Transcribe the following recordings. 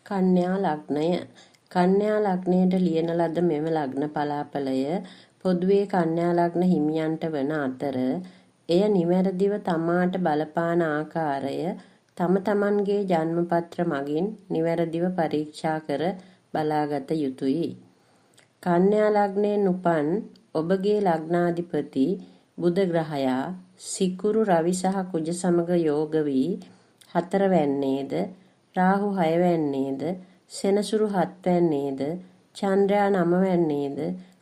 කන්‍යා ලග්නය. කන්‍යා ලග්නයට ලියන ලද මෙම ලග්න පලාපලය පොදුවේ කන්‍යා ලග්න හිමියන්ට වන අතර එය නිවැරදිව තමාට බලපාන ආකාරය තම තමන්ගේ ජන්මපත්‍ර මගින් නිවැරදිව පරීක්ෂා කර බලාගත යුතුයි. කන්‍යා ලග්නයෙන් උපන් ඔබගේ ලග්නාධිපති බුධ ග්‍රහයා සිකුරු රවි සහ කුජ සමග යෝග වී 4 වැන්නේද රාහු 6 වැන්නේද සෙනසුරු 7 වැන්නේද චන්ද්‍රයා 9 වැන්නේද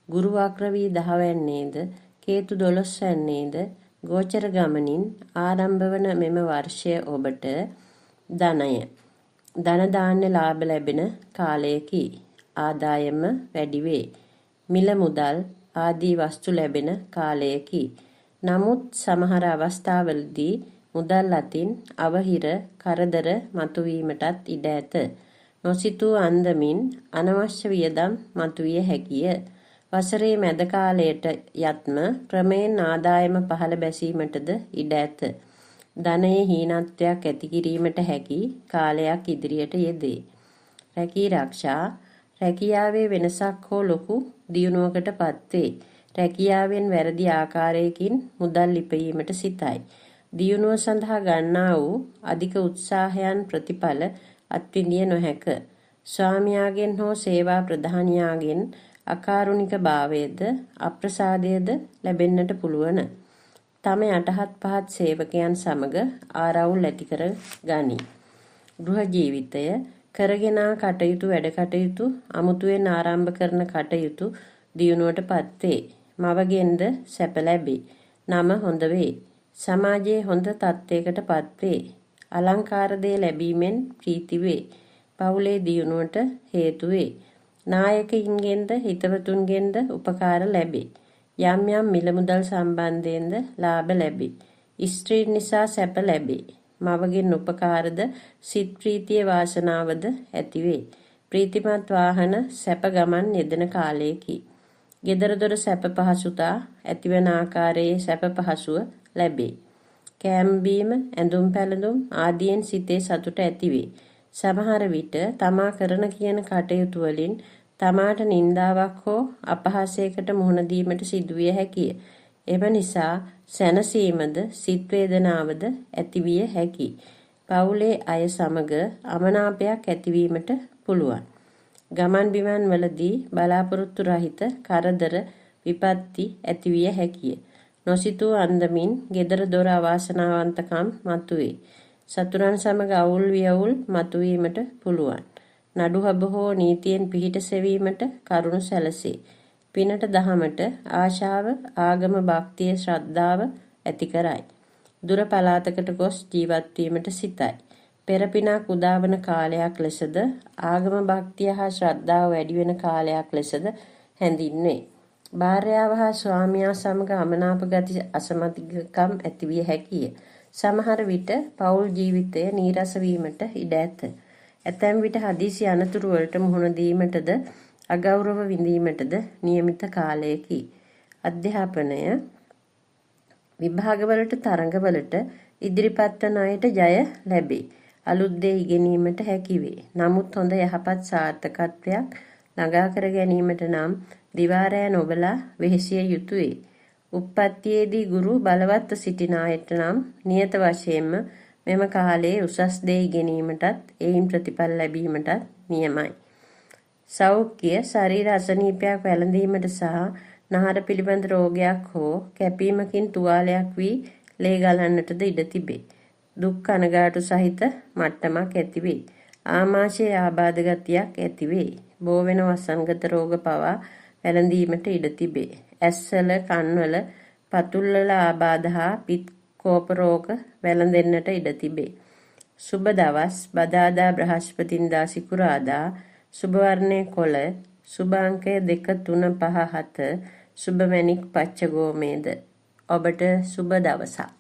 ගුරු වක්‍ර වී 10 වැන්නේද කේතු 12 වැන්නේද ගෝචර ගමනින් ආරම්භ වන මෙම වර්ෂය ඔබට ධන දාන්‍ය ලාභ ලැබෙන කාලයකි. ආදායම වැඩි වේ. මිල මුදල් ආදී වස්තු ලැබෙන කාලයකි. නමුත් සමහර අවස්ථාවලදී මුදල් අතින් අවහිර කරදර මතුවීමටත් ඉඩ ඇත. නොසිතූ අන්දමින් අනවශ්‍ය වියදම් මතුවිය හැකිය. වසරේ මැද කාලයට යත්ම ක්‍රමයෙන් ආදායම පහළ බැසීමටද ඉඩ ඇත. ධනයේ හීනත්වයක් ඇති කිරීමට හැකි කාලයක් ඉදිරියට යෙදේ. රැකී රක්ෂා රැකියාවේ වෙනසක් හෝ ලොකු දියුණුවකට පත්වේ. රැකියාවෙන් වැරදි ආකාරයකින් මුදල් ලිපීමට සිතයි. දියුණුව සඳහා ගන්නා වූ අධික උත්සාහයන් ප්‍රතිඵල අත්විඳිය නොහැක. ස්වාමියාගෙන් හෝ සේවා ප්‍රධානියාගෙන් අකාරුණික භාවයද අප්‍රසාදයද ලැබෙන්නට පුළුවන්. තම යටහත් පහත් සේවකයන් සමග ආරවුල් ඇති කර ගනී. ගෘහ ජීවිතය කරගෙන කටයුතු වැඩ කටයුතු අමුතුවෙන් ආරම්භ කරන කටයුතු දියුණුවට පත්වේ. මවගෙන්ද සැප ලැබේ. නම හොඳ වේ. සමාජයේ හොඳ තත්ත්වයකට පත්වේ. අලංකාර දේ ලැබීමෙන් ප්‍රීති වේ. පවුලේ දියුණුවට හේතු වේ. නායකයින්ගෙන්ද හිතවතුන්ගෙන්ද උපකාර ලැබේ. යම් යම් මිල මුදල් සම්බන්ධයෙන්ද ලාභ ලැබේ. ස්ත්‍රීන් නිසා සැප ලැබේ. මවගෙන් උපකාරද සිත් ප්‍රීතිය වාසනාවද ඇතිවේ. ප්‍රීතිමත් වාහන සැප ගමන් යෙදෙන කාලයකි. ගෙදර දොර සැප පහසුතා ඇතිවන ආකාරයේ සැප පහසුව ලැබේ. කෑම බීම ඇඳුම් පැළඳුම් ආදියෙන් සිතේ සතුට ඇතිවේ. සමහර විට තමා කරන කියන කටයුතු වලින් තමාට නින්දාවක් හෝ අපහාසයකට මුහුණ දීමට සිදුවිය හැකිය. එම නිසා සැනසීමද සිත් වේදනාවද ඇතිවිය හැකියි. පවුලේ අය සමග අමනාපයක් ඇතිවීමට පුළුවන්. ගමන් බිමන් වලදී බලාපොරොත්තු රහිත කරදර විපත්ති ඇතිවිය හැකිය. නොසිතූ අන්දමින් ගෙදර දොර අවාසනාවන්තකම් මතුවේ. සතුරන් සමග අවුල් වියවුල් මතුවීමට පුළුවන්. නඩුහබ හෝ නීතියෙන් පිහිට සෙවීමට කරුණු සැලසේ. පිනට දහමට ආශාව ආගම භක්තිය ශ්‍රද්ධාව ඇති කරයි. දුර පළාතකට ගොස් ජීවත් වීමට සිතයි. පෙර පිනක් උදාවන කාලයක් ලෙසද ආගම භක්තිය හා ශ්‍රද්ධාව වැඩි වෙන කාලයක් ලෙසද හැඳින්වේ. භාර්යාව හා ස්වාමියා සමග අමනාප ගති අසමතිකම් ඇතිවිය හැකිය. සමහර විට පෞල් ජීවිතය නීරස වීමට ඉඩ ඇත. ඇතැම් විට හදිසි අනතුරු වලට මුහුණ දීමටද අගෞරව විඳීමටද නියමිත කාලයකි. අධ්‍යාපනය විභාගවලට තරඟවලට ඉදිරිපත් වන අයට ජය ලැබේ. අලුත් දේ ඉගෙනීමට හැකි වේ. නමුත් හොඳ යහපත් සාර්ථකත්වයක් ළඟා කර ගැනීමට නම් දිවාරෑ නොබලා වෙහෙසිය යුතුය. උප්පත්තියේදී ගුරු බලවත්ව සිටින අයට නම් නියත වශයෙන්ම මෙම කාලයේ උසස් දේ ඉගෙනීමටත් එයින් ප්‍රතිඵල ලැබීමටත් නියමයි. සෞඛ්‍ය ශරීර අසනීපයක් වැළඳීමට සහ නහර පිළිබඳ රෝගයක් හෝ කැපීමකින් තුවාලයක් වී ලේ ගලන්නටද ඉඩ තිබේ. දුක් කනගාටු සහිත මට්ටමක් ඇතිවේ. ආමාශයේ ආබාධ ගතියක් ඇතිවේ. බෝවෙන වසංගත රෝග පවා වැළඳීමට ඉඩ තිබේ. ඇස්වල කන්වල පතුල්වල ආබාධ හා පිත් කෝප රෝග වැළඳෙන්නට ඉඩ තිබේ. සුබ දවස් බදාදා බ්‍රහස්පතින්දා සිකුරාදා සුබ වර්ණයේ කොළ සුබ අංකය 2 3 5 7 සුබ මැණික් පච්ච ගෝමේද. ඔබට සුබ දවසක්.